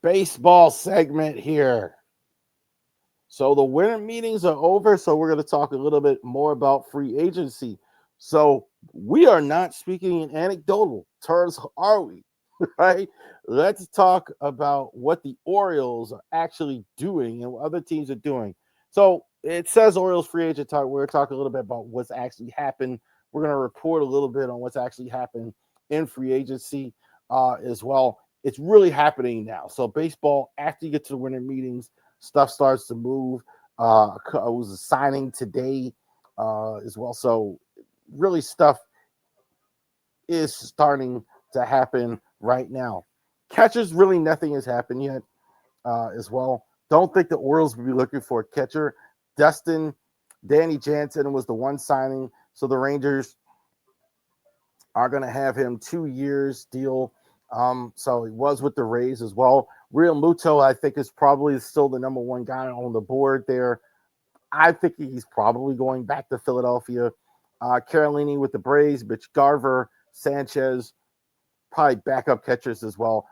Baseball segment here. So the winter meetings are over. So we're going to talk a little bit more about free agency. So we are not speaking in anecdotal terms, are we? Right? Let's talk about what the Orioles are actually doing and what other teams are doing. So it says Orioles free agent talk. We're talking a little bit about what's actually happened. We're going to report a little bit on what's actually happened in free agency as well. It's really happening now. So baseball, after you get to the winter meetings, stuff starts to move. It was a signing today as well. So really stuff is starting to happen right now. Catchers, really nothing has happened yet as well. Don't think the Orioles will be looking for a catcher. Danny Jansen was the one signing. So the Rangers are going to have him 2 years deal. So he was with the Rays as well. Real Muto, I think, is probably still the number one guy on the board there. I think he's probably going back to Philadelphia. Carolini with the Braves, Mitch Garver, Sanchez, probably backup catchers as well.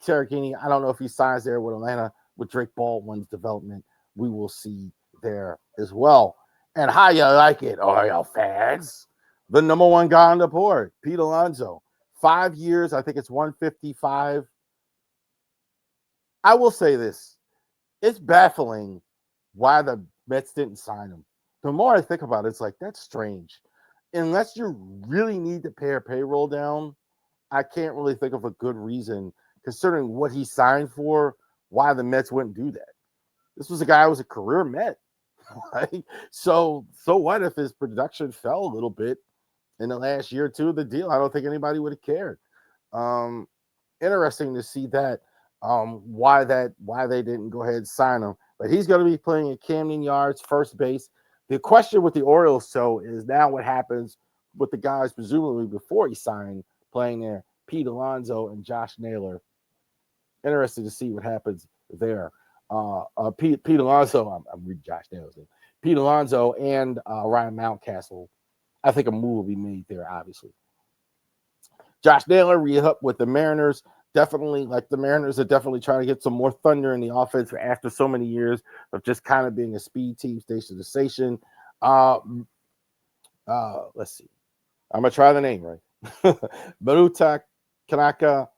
Tarantini, I don't know if he signs there with Atlanta with Drake Baldwin's development. We will see there as well. And how you like it, Oriole fans? The number one guy on the board, Pete Alonso. 5 years, I think it's 155. I will say this. It's baffling why the Mets didn't sign him. The more I think about it, it's like, that's strange. Unless you really need to pay a payroll down, I can't really think of a good reason, considering what he signed for, why the Mets wouldn't do that. This was a guy who was a career Met. Right? So what if his production fell a little bit in the last year or two of the deal? I don't think anybody would have cared. Um, Interesting to see that why they didn't go ahead and sign him. But he's going to be playing at Camden Yards, first base. The question with the Orioles, so, is now what happens with the guys presumably before he signed playing there, Pete Alonso and Josh Naylor. Interesting to see what happens there. Pete Alonso, I'm reading Josh Naylor's name. Pete Alonso and Ryan Mountcastle. I think a move will be made there, obviously. Josh Naylor re-up with the Mariners. Definitely, like, the Mariners are definitely trying to get some more thunder in the offense after so many years of just kind of being a speed team, station to station. Let's see. I'm going to try the name right. Maruta Kanaka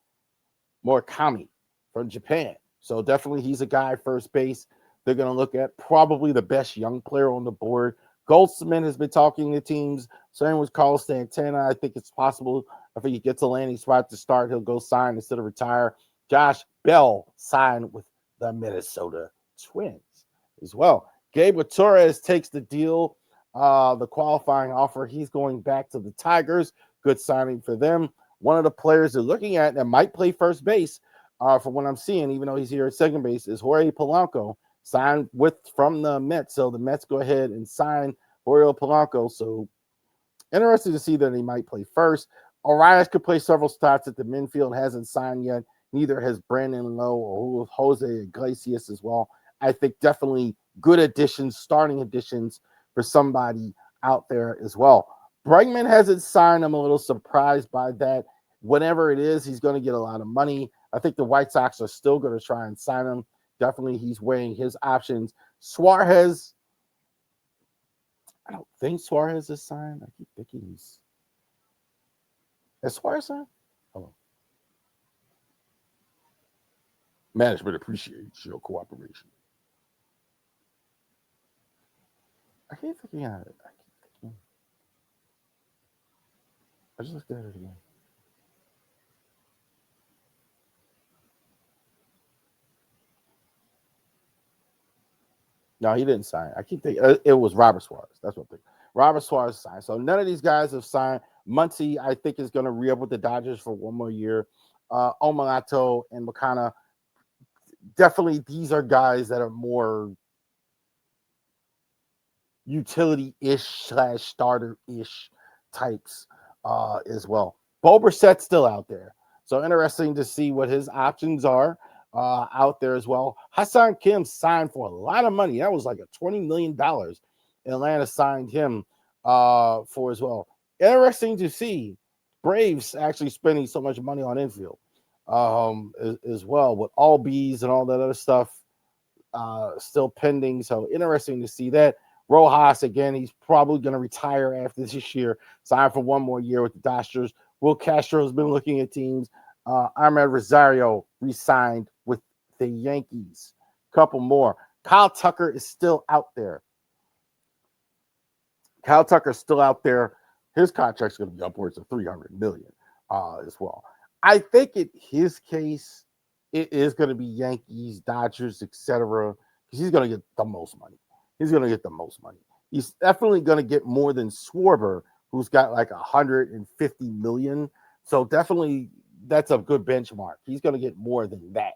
Murakami from Japan. So definitely he's a guy first base they're going to look at. Probably the best young player on the board. Goldschmidt has been talking to teams. Same with Carlos Santana. I think it's possible if he gets a landing spot to start, he'll go sign instead of retire. Josh Bell signed with the Minnesota Twins as well. Gabriel Torres takes the deal, the qualifying offer. He's going back to the Tigers. Good signing for them. One of the players they're looking at that might play first base, from what I'm seeing, even though he's here at second base, is Jorge Polanco, signed from the Mets. So the Mets go ahead and sign Jorge Polanco. So interesting to see that he might play first. Arias could play several spots at the Minfield, hasn't signed yet. Neither has Brandon Lowe or Jose Iglesias as well. I think definitely good additions, starting additions for somebody out there as well. Bregman hasn't signed. I'm a little surprised by that. Whatever it is, he's going to get a lot of money. I think the White Sox are still going to try and sign him. Definitely he's weighing his options. Suarez, I don't think Suarez is signed. I keep thinking he's... Is Suarez signed? Hold on. Management appreciates your cooperation. I keep thinking of it. I just looked at it again. No, he didn't sign. I keep thinking it was Robert Suarez. That's what I'm thinking. Robert Suarez signed. So none of these guys have signed. Muncy, I think, is going to re-up with the Dodgers for one more year. Omalato and Makana, definitely these are guys that are more utility-ish / starter-ish types as well. Bo Brissett's still out there. So interesting to see what his options are out there as well. Hassan Kim signed for a lot of money. That was like a $20 million. Atlanta signed him for as well. Interesting to see Braves actually spending so much money on infield. as well, with all bees and all that other stuff still pending. So interesting to see that. Rojas, again, he's probably going to retire after this year, sign for one more year with the Dodgers. Will Castro's been looking at teams. Ahmed Rosario re-signed with the Yankees. Couple more. Kyle Tucker is still out there. Kyle Tucker's still out there. His contract's going to be upwards of $300 million as well. I think in his case, it is going to be Yankees, Dodgers, etc. Because he's going to get the most money. He's going to get the most money. He's definitely going to get more than Schwarber, who's got like $150 million. So definitely that's a good benchmark. He's going to get more than that.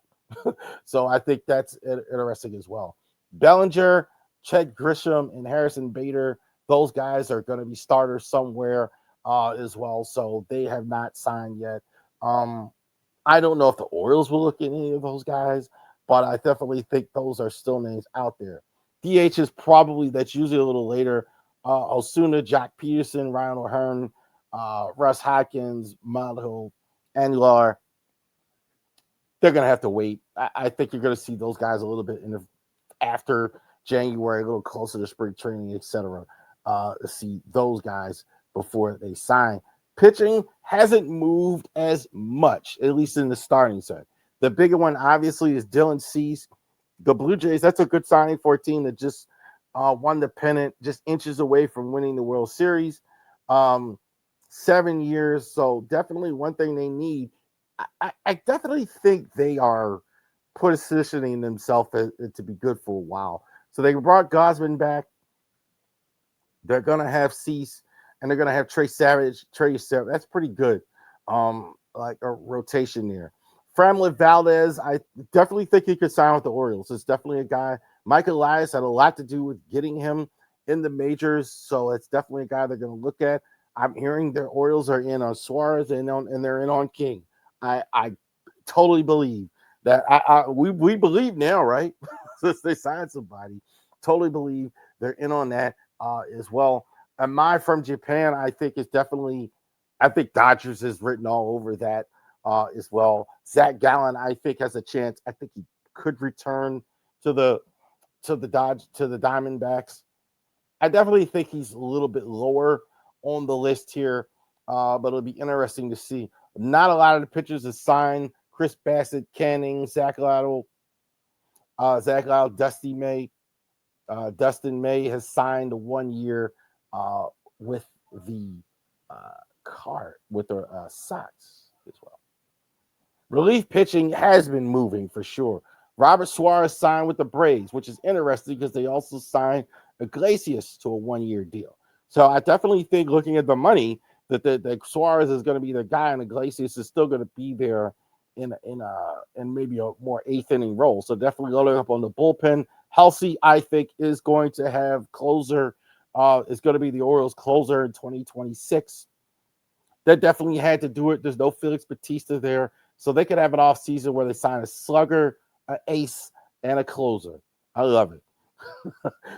So I think that's interesting as well. Bellinger, Chet Grisham, and Harrison Bader, those guys are going to be starters somewhere as well. So they have not signed yet. I don't know if the Orioles will look at any of those guys, but I definitely think those are still names out there. DH is probably, that's usually a little later. Osuna, Jack Peterson, Ryan O'Hearn, Russ Hopkins, Malho, Aguilar. They're going to have to wait. I think you're going to see those guys a little bit after January, a little closer to spring training, etc. See those guys before they sign. Pitching hasn't moved as much, at least in the starting set. The bigger one, obviously, is Dylan Cease. The Blue Jays, that's a good signing for a team that just won the pennant, just inches away from winning the World Series. 7 years, so definitely one thing they need. I definitely think they are positioning themselves to be good for a while. So they brought Gosman back. They're going to have Cease, and they're going to have Trey Savage. That's pretty good. Like a rotation there. Framley Valdez, I definitely think he could sign with the Orioles. It's definitely a guy. Mike Elias had a lot to do with getting him in the majors, so it's definitely a guy they're going to look at. I'm hearing their Orioles are in on Suarez and they're in on King. I totally believe that. We believe now, right? Since they signed somebody, totally believe they're in on that as well. Amai from Japan, I think is definitely. I think Dodgers is written all over that as well. Zach Gallen, I think, has a chance. I think he could return to the Diamondbacks. I definitely think he's a little bit lower on the list here, but it'll be interesting to see. Not a lot of the pitchers is signed. Chris Bassett, Canning, Zach Liddell, Dusty May. Dustin May has signed a 1 year with the Sox as well. Relief pitching has been moving for sure. Robert Suarez signed with the Braves, which is interesting because they also signed Iglesias to a 1 year deal. So I definitely think, looking at the money, that Suarez is going to be the guy, and Iglesias is still going to be there in maybe a more eighth inning role. So definitely loading up on the bullpen. Halsey, I think, is going to have closer. Is going to be the Orioles closer in 2026. They definitely had to do it. There's no Felix Bautista there, so they could have an off season where they sign a slugger, an ace, and a closer. I love it.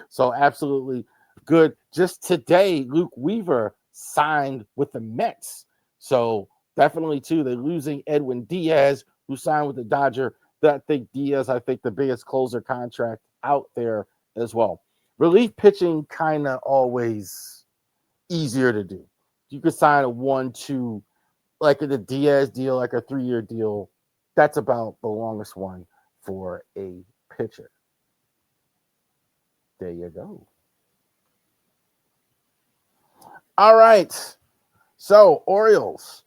So absolutely good. Just today, Luke Weaver signed with the Mets. So definitely, too, they're losing Edwin Diaz, who signed with the Dodger. I think the biggest closer contract out there as well. Relief pitching kind of always easier to do. You could sign a 1-2, like the Diaz deal, like a 3 year deal. That's about the longest one for a pitcher. There you go. All right. So, Orioles.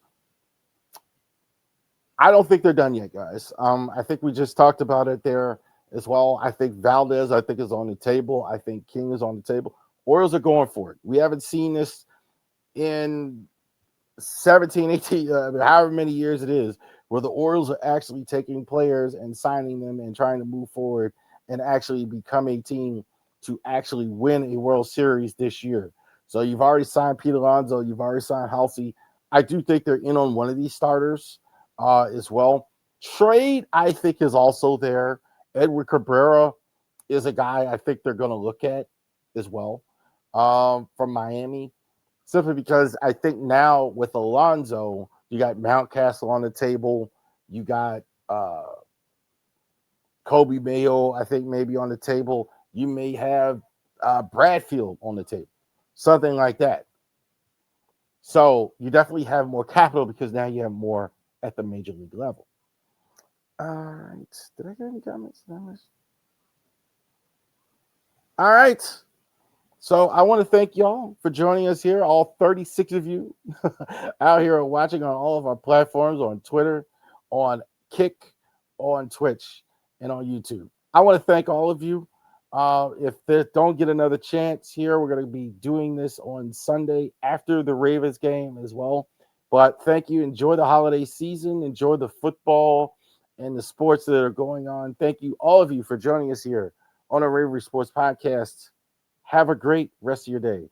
I don't think they're done yet, guys. I think we just talked about it there as well. I think Valdez, is on the table. I think King is on the table. Orioles are going for it. We haven't seen this in 17, 18, however many years it is, where the Orioles are actually taking players and signing them and trying to move forward and actually become a team to actually win a World Series this year. So you've already signed Pete Alonso. You've already signed Halsey. I do think they're in on one of these starters as well. Trade, I think, is also there. Edward Cabrera is a guy I think they're going to look at as well from Miami. Simply because I think now with Alonso, you got Mountcastle on the table. You got Kobe Mayo, I think, maybe on the table. You may have Bradfield on the table, something like that. So you definitely have more capital because now you have more at the major league level. All right. Did I get any comments? All right. So I want to thank y'all for joining us here, all 36 of you out here watching on all of our platforms, on Twitter, on Kick, on Twitch, and on YouTube. I want to thank all of you. If they don't get another chance here, we're going to be doing this on Sunday after the Ravens game as well. But thank you. Enjoy the holiday season. Enjoy the football and the sports that are going on. Thank you, all of you, for joining us here on a Raven Sports Podcast. Have a great rest of your day.